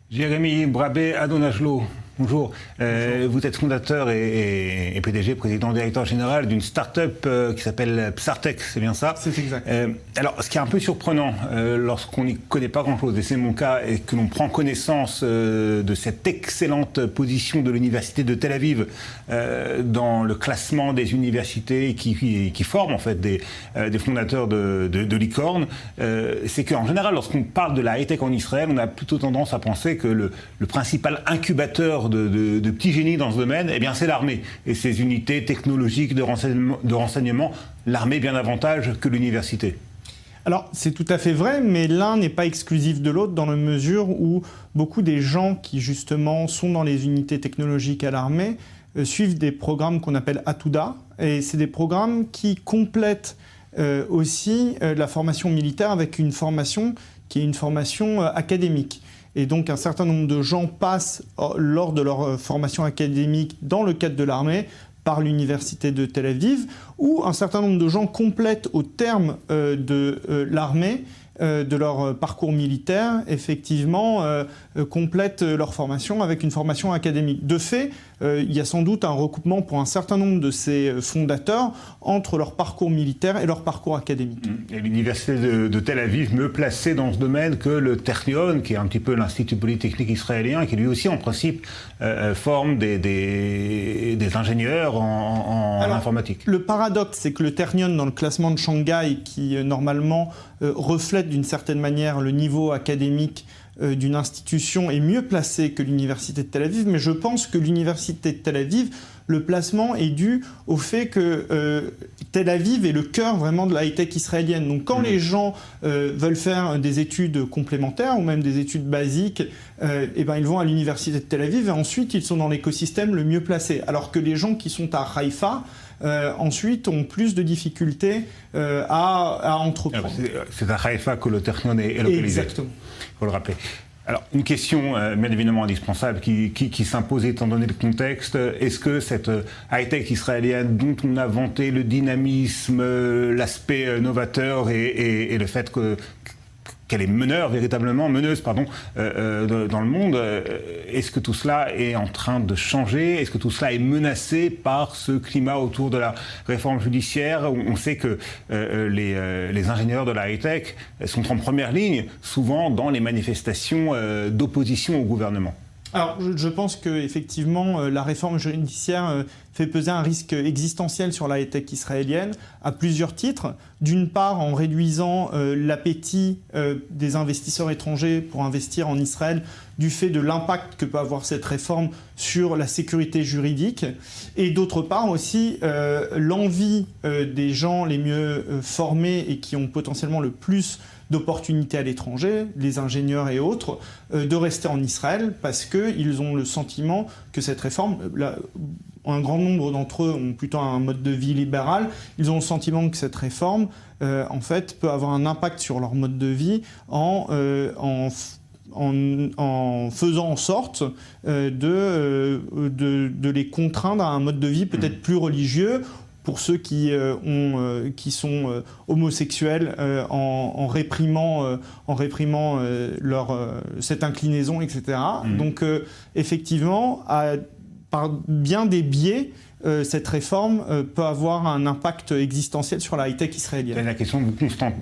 Jérémy Brabé Adonajlo, bonjour. Vous êtes fondateur et PDG, président directeur général d'une start-up qui s'appelle Psartech, c'est bien ça? C'est exact. Alors, ce qui est un peu surprenant lorsqu'on n'y connaît pas grand-chose, et c'est mon cas, et que l'on prend connaissance de cette excellente position de l'université de Tel Aviv dans le classement des universités qui forment en fait des fondateurs de licornes, c'est qu'en général, lorsqu'on parle de la high-tech en Israël, on a plutôt tendance à penser que le principal incubateur de petits génies dans ce domaine, eh bien, c'est l'armée et ses unités technologiques de renseignement, l'armée bien davantage que l'université. Alors, c'est tout à fait vrai, mais l'un n'est pas exclusif de l'autre dans la mesure où beaucoup des gens qui, justement, sont dans les unités technologiques à l'armée suivent des programmes qu'on appelle Atouda, et c'est des programmes qui complètent aussi la formation militaire avec une formation qui est une formation académique. Et donc un certain nombre de gens passent lors de leur formation académique dans le cadre de l'armée par l'université de Tel Aviv, ou un certain nombre de gens complètent au terme de l'armée, de leur parcours militaire, effectivement, complètent leur formation avec une formation académique. De fait, il y a sans doute un recoupement pour un certain nombre de ces fondateurs entre leur parcours militaire et leur parcours académique. Et l'université de Tel Aviv me plaçait dans ce domaine que le Technion, qui est un petit peu l'Institut polytechnique israélien, qui lui aussi, en principe, forme des ingénieurs en informatique. Le paradoxe, c'est que le Technion, dans le classement de Shanghai, qui normalement reflète d'une certaine manière le niveau académique d'une institution, est mieux placé que l'université de Tel Aviv, mais je pense que l'université de Tel Aviv, le placement est dû au fait que Tel Aviv est le cœur vraiment de la high-tech israélienne. Donc quand les gens veulent faire des études complémentaires ou même des études basiques, eh ben, ils vont à l'université de Tel Aviv et ensuite ils sont dans l'écosystème le mieux placé. Alors que les gens qui sont à Haïfa, ensuite ont plus de difficultés à entreprendre. C'est à Haïfa que le Technion est localisé. Exactement. Il faut le rappeler. Alors, une question bien évidemment indispensable qui s'impose étant donné le contexte. Est-ce que cette high-tech israélienne dont on a vanté le dynamisme, l'aspect novateur et le fait qu'elle est meneuse dans le monde, est-ce que tout cela est en train de changer? Est-ce que tout cela est menacé par ce climat autour de la réforme judiciaire? On sait que les ingénieurs de la high-tech sont en première ligne, souvent dans les manifestations d'opposition au gouvernement. Alors, je pense qu'effectivement, la réforme judiciaire fait peser un risque existentiel sur la high-tech israélienne à plusieurs titres. D'une part, en réduisant l'appétit des investisseurs étrangers pour investir en Israël du fait de l'impact que peut avoir cette réforme sur la sécurité juridique. Et d'autre part aussi, l'envie des gens les mieux formés et qui ont potentiellement le plus d'opportunités à l'étranger, les ingénieurs et autres, de rester en Israël parce qu'ils ont le sentiment que cette réforme, un grand nombre d'entre eux ont plutôt un mode de vie libéral, ils ont le sentiment que cette réforme, en fait, peut avoir un impact sur leur mode de vie en faisant en sorte de les contraindre à un mode de vie peut-être plus religieux, pour ceux qui sont homosexuels en réprimant cette inclinaison, etc. Donc effectivement, par bien des biais, cette réforme peut avoir un impact existentiel sur la high-tech israélienne. La question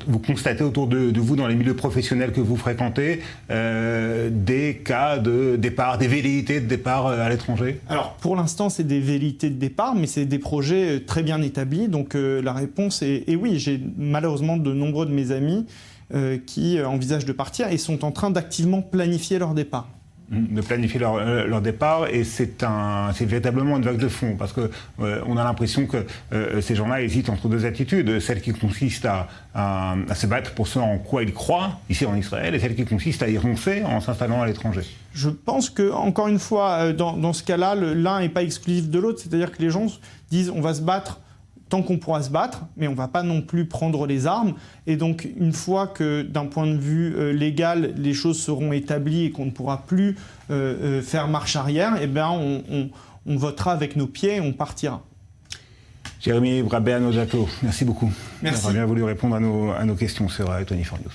vous constatez autour de vous dans les milieux professionnels que vous fréquentez des cas de départ, des velléités de départ à l'étranger? Alors pour l'instant c'est des velléités de départ, mais c'est des projets très bien établis, donc la réponse est oui. J'ai malheureusement de nombreux de mes amis qui envisagent de partir et sont en train d'activement planifier leur départ. De planifier leur départ, et c'est véritablement une vague de fond, parce que on a l'impression que ces gens-là hésitent entre deux attitudes, celle qui consiste à se battre pour ce en quoi ils croient ici en Israël, et celle qui consiste à y renoncer en s'installant à l'étranger. Je pense que, encore une fois, dans ce cas-là, l'un n'est pas exclusif de l'autre, c'est-à-dire que les gens disent on va se battre tant qu'on pourra se battre, mais on ne va pas non plus prendre les armes. Et donc, une fois que, d'un point de vue légal, les choses seront établies et qu'on ne pourra plus faire marche arrière, eh bien, on votera avec nos pieds et on partira. Jérémy Brabé Adonajlo, merci beaucoup. Merci. D'avoir bien voulu répondre à nos questions sur 24 News.